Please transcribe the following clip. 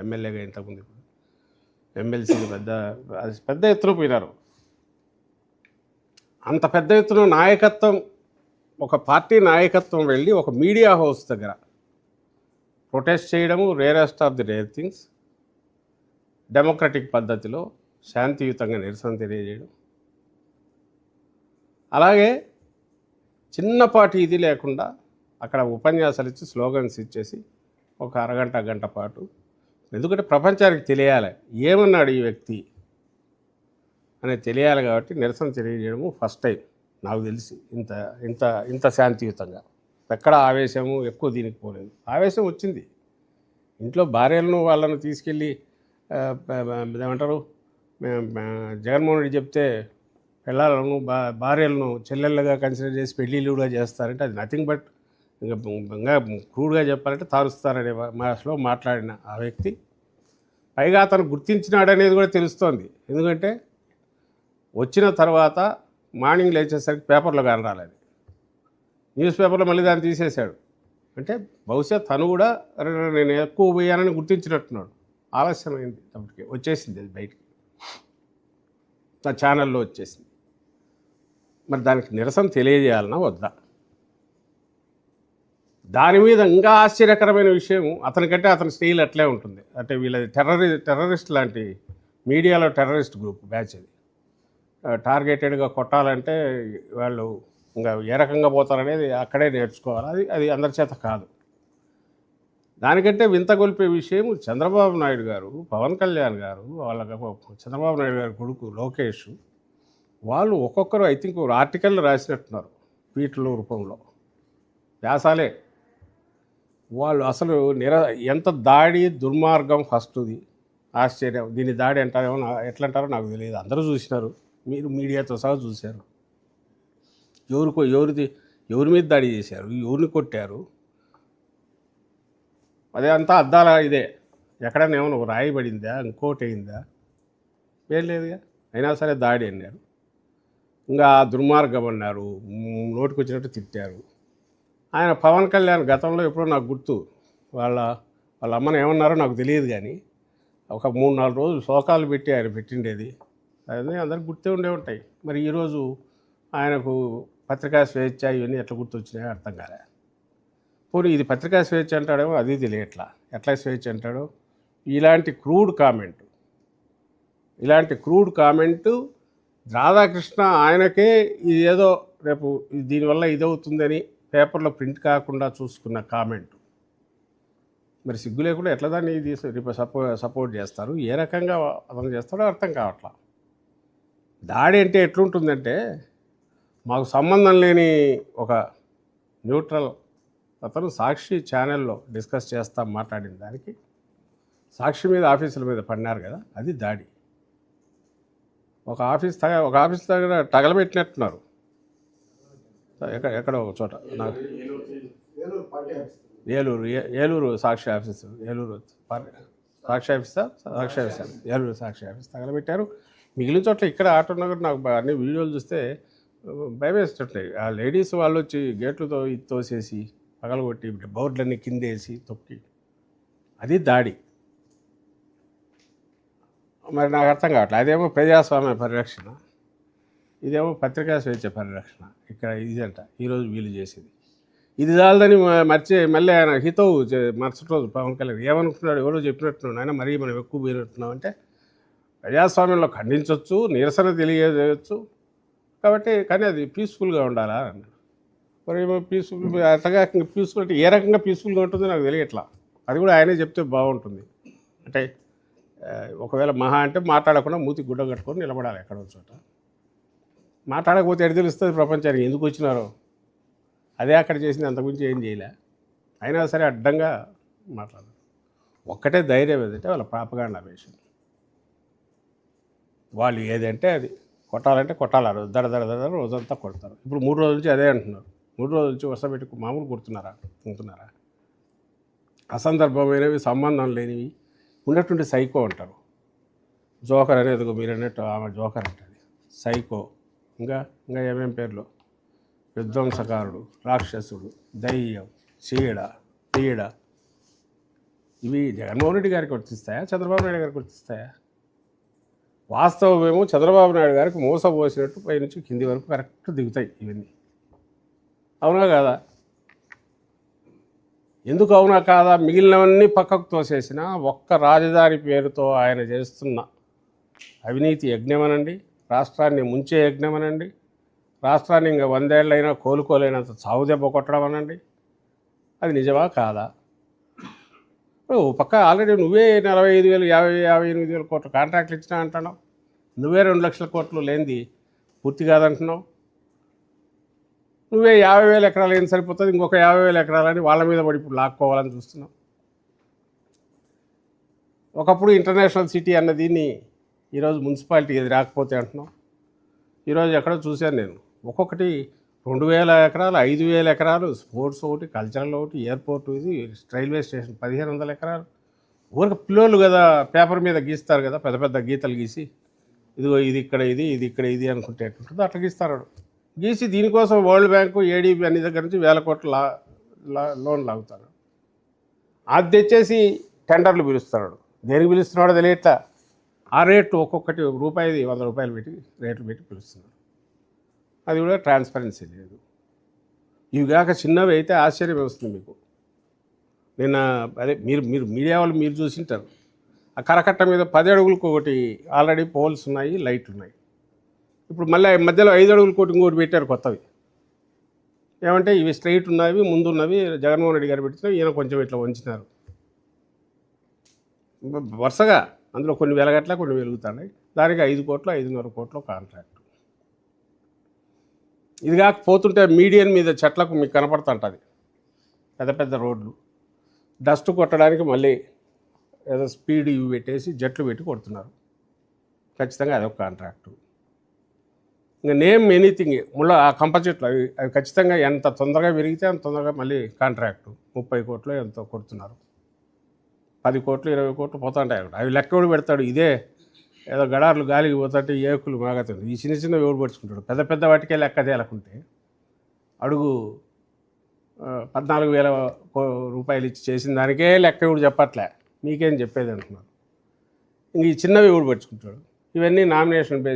ఎమ్మెల్యేగా ఇంతకుముందు ఎమ్మెల్సీలు పెద్ద ఎత్తున పోయినారు. అంత పెద్ద ఎత్తున నాయకత్వం, ఒక పార్టీ నాయకత్వం వెళ్ళి ఒక మీడియా హౌస్ దగ్గర ప్రొటెస్ట్ చేయడము rarest of the rare things. Democratic పద్ధతిలో శాంతియుతంగా నిరసన తెలియజేయడం, అలాగే చిన్నపాటి ఇది లేకుండా అక్కడ ఉపన్యాసాలు ఇచ్చి స్లోగన్స్ ఇచ్చేసి ఒక అరగంట గంట పాటు, ఎందుకంటే ప్రపంచానికి తెలియాలి ఏమన్నాడు ఈ వ్యక్తి అనేది తెలియాలి కాబట్టి నిరసన తెలియజేయడము ఫస్ట్ టైం నాకు తెలిసి ఇంత ఇంత ఇంత శాంతియుతంగా. ఎక్కడ ఆవేశము ఎక్కువ దీనికి పోలేదు. ఆవేశం వచ్చింది, ఇంట్లో భార్యలను వాళ్ళను తీసుకెళ్ళి ఏమంటారు, జగన్మోహన్ రెడ్డి చెప్తే పిల్లలను భార్యలను చెల్లెళ్ళగా కన్సిడర్ చేసి పెళ్ళిళ్ళుగా చేస్తారంటే అది నథింగ్ బట్ ఇంకా క్రూడ్గా చెప్పాలంటే తారుస్తారనే భాషలో మాట్లాడిన ఆ వ్యక్తి పైగా అతను గుర్తించినాడనేది కూడా తెలుస్తోంది. ఎందుకంటే వచ్చిన తర్వాత మార్నింగ్ లేచేసరికి పేపర్లో కనరాలేదు, న్యూస్ పేపర్లో మళ్ళీ దాన్ని తీసేశాడు. అంటే బహుశా తను కూడా నేను ఎక్కువ పోయానని గుర్తించినట్టున్నాడు. ఆలస్యమైంది, అప్పటికి వచ్చేసింది అది బయటికి, నా ఛానల్లో వచ్చేసింది. మరి దానికి నిరసన తెలియజేయాలన్నా వద్దా? దాని మీద ఇంకా ఆశ్చర్యకరమైన విషయం, అతనికంటే అతని స్టైల్ అట్లే ఉంటుంది. అంటే వీళ్ళది టెర్రరిస్ట్ లాంటి మీడియాలో టెర్రరిస్ట్ గ్రూప్ బ్యాచ్ అది. టార్గెటెడ్గా కొట్టాలంటే వాళ్ళు ఇంకా ఏ రకంగా పోతారనేది అక్కడే నేర్చుకోవాలి. అది అందరి చేత కాదు. దానికంటే వింతగొల్పే విషయం, చంద్రబాబు నాయుడు గారు, పవన్ కళ్యాణ్ గారు, వాళ్ళ చంద్రబాబు నాయుడు గారి కొడుకు లోకేష్, వాళ్ళు ఒక్కొక్కరు ఐ థింక్ ఆర్టికల్ రాసినట్టున్నారు ట్వీట్ల రూపంలో, వ్యాసాలే. వాళ్ళు అసలు ఎంత దాడి దుర్మార్గం ఫస్ట్ది, ఆశ్చర్యం. దీని దాడి అంటారేమో, ఎట్లా అంటారో నాకు తెలియదు. అందరూ చూసినారు, మీరు మీడియాతో సహా చూశారు. ఎవరి మీద దాడి చేశారు, ఎవరిని కొట్టారు, అదే అంతా అద్దాల ఇదే. ఎక్కడైనా ఏమన్నా రాయబడిందా, ఇంకోటి అయిందా? ఏం లేదుగా. అయినా సరే దాడి అన్నారు, ఇంకా దుర్మార్గం అన్నారు, నోటికి వచ్చినట్టు తిట్టారు. ఆయన పవన్ కళ్యాణ్ గతంలో ఎప్పుడో నాకు గుర్తు, వాళ్ళ అమ్మని ఏమన్నారో నాకు తెలియదు, కానీ ఒక 3-4 రోజులు శోకాలు పెట్టి ఆయన పెట్టిండేది. అవన్నీ అందరికి గుర్తే ఉండే ఉంటాయి. మరి ఈరోజు ఆయనకు పత్రికా స్వేచ్ఛ ఇవన్నీ ఎట్లా గుర్తొచ్చినాయో అర్థం కాలే. పోనీ ఇది పత్రికా స్వేచ్ఛ అంటాడేమో అది తెలియట్లా, ఎట్లా స్వేచ్ఛ అంటాడో. ఇలాంటి క్రూడ్ కామెంటు రాధాకృష్ణ ఆయనకే ఇది ఏదో రేపు దీనివల్ల ఇదవుతుందని పేపర్లో ప్రింట్ కాకుండా చూసుకున్న కామెంటు. మరి సిగ్గు లేకుండా ఎట్లా దాన్ని ఇది రేపు సపోర్ట్ చేస్తారు, ఏ రకంగా అతను చేస్తాడో అర్థం కావట్లా. దాడి అంటే ఎట్లుంటుందంటే, మాకు సంబంధం లేని ఒక న్యూట్రల్ అతను సాక్షి ఛానల్లో డిస్కస్ చేస్తా మాట్లాడిన దానికి సాక్షి మీద ఆఫీసుల మీద పడినారు కదా, అది దాడి. ఒక ఆఫీస్ దగ్గర తగలబెట్టినట్టున్నారు, ఎక్కడో ఒక చోట. నాకు ఏలూరు సాక్షి ఆఫీసు, ఏలూరు సాక్షి ఆఫీస్ తగలబెట్టారు. మిగిలిన చోట్ల ఇక్కడ ఆటో నగర్ నాకు అన్ని వీడియోలు చూస్తే భయం వేస్తుంటాయి. ఆ లేడీస్ వాళ్ళు వచ్చి గేట్లతో తోసేసి పగలగొట్టి బోర్డులన్నీ కిందేసి తొక్కి, అది దాడి. మరి నాకు అర్థం కావట్లేదు. అదేమో ప్రజాస్వామ్య పరిరక్షణ, ఇదేమో పత్రికా స్వేచ్ఛ పరిరక్షణ. ఇక్కడ ఇదంట ఈరోజు వీళ్ళు చేసేది. ఇది చాలదని మళ్ళీ ఆయన హితవు మరుసటి రోజు పవన్ కళ్యాణ్ ఏమనుకుంటున్నాడు, ఎవరో చెప్పినట్టున్నాడు, ఆయన మరీ మనం ఎక్కువ పోయినట్టున్నాం అంటే ప్రజాస్వామ్యంలో ఖండించవచ్చు, నిరసన తెలియజేయవచ్చు కాబట్టి, కానీ అది పీస్ఫుల్గా ఉండాలా అన్నాడు. మరి పీస్ఫుల్ అట్లాగా పీస్ఫుల్ అంటే ఏ రకంగా పీస్ఫుల్గా ఉంటుందో నాకు తెలియట్లా. అది కూడా ఆయనే చెప్తే బాగుంటుంది. అంటే ఒకవేళ మహా అంటే మాట్లాడకుండా మూతి గుడ్డ కట్టుకొని నిలబడాలి ఎక్కడో చోట. మాట్లాడకపోతే ఎటు తెలుస్తుంది ప్రపంచానికి ఎందుకు వచ్చినారో. అదే అక్కడ చేసింది, అంతకుమించి ఏం చేయలే. అయినా సరే అడ్డంగా మాట్లాడారు. ఒక్కటే ధైర్యం ఏదంటే వాళ్ళ ప్రాపగాండా వేషన్. వాళ్ళు ఏదంటే అది కొట్టాలంటే కొట్టాలి, దడ రోజంతా కొడతారు. ఇప్పుడు 3 రోజుల నుంచి అదే అంటున్నారు. 3 రోజుల నుంచి వరుసపెట్టి మామూలు ఉంటున్నారా? అసందర్భమైనవి, సంబంధం లేనివి ఉన్నట్టుండి సైకో అంటారు. జోకర్ అనేది మీరు అన్నట్టు ఆమె జోకర్ అంటుంది, సైకో. ఇంకా ఏమేం పేర్లు, విధ్వంసకారుడు, రాక్షసుడు, దయ్యం, చీడ, పీడ, ఇవి జగన్మోహన్ రెడ్డి గారికి వర్తిస్తాయా, చంద్రబాబు నాయుడు గారికి వర్తిస్తాయా? వాస్తవమేమో చంద్రబాబు నాయుడు గారికి మోసపోసినట్టు పైనుంచి కింది వరకు కరెక్ట్ దిగుతాయి ఇవన్నీ. అవునా కాదా? ఎందుకు అవునా కాదా? మిగిలినవన్నీ పక్కకు తోసేసిన ఒక్క రాజధాని పేరుతో ఆయన చేస్తున్న అవినీతి యజ్ఞమనండి, రాష్ట్రాన్ని ముంచే యజ్ఞమనండి, రాష్ట్రాన్ని ఇంకా 100 ఏళ్ళైనా కోలుకోలేనంత చావు దెబ్బ కొట్టడం అనండి, అది నిజమా కాదా? ఓ పక్క ఆల్రెడీ నువ్వే 45,000 58,000 కోట్ల కాంట్రాక్ట్లు ఇచ్చినా అంటున్నావు, నువ్వే 2 లక్షల కోట్లు లేనిది పూర్తి కాదంటున్నావు, నువ్వే 50,000 ఎకరాలు ఏం సరిపోతుంది, ఇంకొక 50,000 ఎకరాలని వాళ్ళ మీద పడి ఇప్పుడు లాక్కోవాలని చూస్తున్నావు. ఒకప్పుడు ఇంటర్నేషనల్ సిటీ అన్న దీన్ని ఈరోజు మున్సిపాలిటీ ఇది రాకపోతే అంటున్నావు. ఈరోజు ఎక్కడో చూశాను నేను, ఒక్కొక్కటి 2,000 ఎకరాలు, 5,000 ఎకరాలు, స్పోర్ట్స్ ఒకటి, కల్చరల్ ఒకటి, ఎయిర్పోర్ట్, ఇది రైల్వే స్టేషన్ 1,500 ఎకరాలు. ఊరికి పిల్లోళ్ళు కదా పేపర్ మీద గీస్తారు కదా, పెద్ద పెద్ద గీతలు గీసి, ఇదిగో ఇది ఇక్కడ ఇది, ఇది ఇక్కడ ఇది అనుకుంటే ఎట్లుంటుందో అట్లా గీస్తారు. గీసి దీనికోసం వరల్డ్ బ్యాంకు, ఏడీబీ అన్ని దగ్గర నుంచి 1,000 కోట్ల లోన్ లాగుతారు. అది తెచ్చేసి టెండర్లు పిలుస్తున్నాడు. దేనికి పిలుస్తున్నాడో తెలియట్లా. ఆ రేటు ఒక్కొక్కటి రూపాయిది 100 రూపాయలు పెట్టి రేట్లు పెట్టి పిలుస్తున్నాడు. అది కూడా ట్రాన్స్పరెన్సీ లేదు. ఇవి కాక చిన్నవి అయితే ఆశ్చర్యం వస్తుంది మీకు. నిన్న అదే మీరు మీరు మీడియా వాళ్ళు మీరు చూసింటారు, ఆ కరకట్ట మీద 10 అడుగులకు ఒకటి ఆల్రెడీ పోల్స్ ఉన్నాయి, లైట్లు ఉన్నాయి. ఇప్పుడు మళ్ళీ మధ్యలో 5 అడుగుల కోటి ఇంకోటి పెట్టారు కొత్తవి. ఏమంటే ఇవి స్ట్రైట్ ఉన్నవి, ముందున్నవి జగన్మోహన్ రెడ్డి గారు పెట్టినవి, ఈయన కొంచెం ఇట్లా వంచినారు వరుసగా. అందులో కొన్ని వెలగట్ల కొన్ని వెలుగుతున్నాయి. దానికి 5 కోట్లు 5.5 కోట్లు కాంట్రాక్ట్. ఇది కాకపోతుంటే మీడియన్ మీద చెట్లకు మీకు కనపడుతుంటుంది పెద్ద పెద్ద రోడ్లు, డస్ట్ కొట్టడానికి మళ్ళీ ఏదో స్పీడ్ ఇవి పెట్టేసి జట్లు పెట్టి కొడుతున్నారు. ఖచ్చితంగా అదొక కాంట్రాక్టు. ఇంకా నేమ్ ఎనీథింగ్ ముళ్ళ ఆ కంప చెట్లు అవి అవి ఖచ్చితంగా ఎంత తొందరగా విరిగితే అంత తొందరగా మళ్ళీ కాంట్రాక్టు. 30 కోట్లు ఎంతో కొడుతున్నారు. 10 కోట్లు 20 కోట్లు పోతుంటాయి అక్కడ. అవి లెక్క ఎవడు పెడతాడు? ఇదే ఏదో గడార్లు గాలికి పోతుంటే ఏకులు మాగతుంది. ఈ చిన్న చిన్న ఎవడు పడుచుకుంటాడు. పెద్ద పెద్ద వాటికే లెక్క తేలకుంటే అడుగు 14,000 రూపాయలు ఇచ్చి చేసిన దానికే లెక్క ఎవడు చెప్పట్లే, మీకేం చెప్పేది అంటున్నారు. ఇంక ఈ చిన్నవి ఎవడు పడుచుకుంటాడు? ఇవన్నీ నామినేషన్ బేస్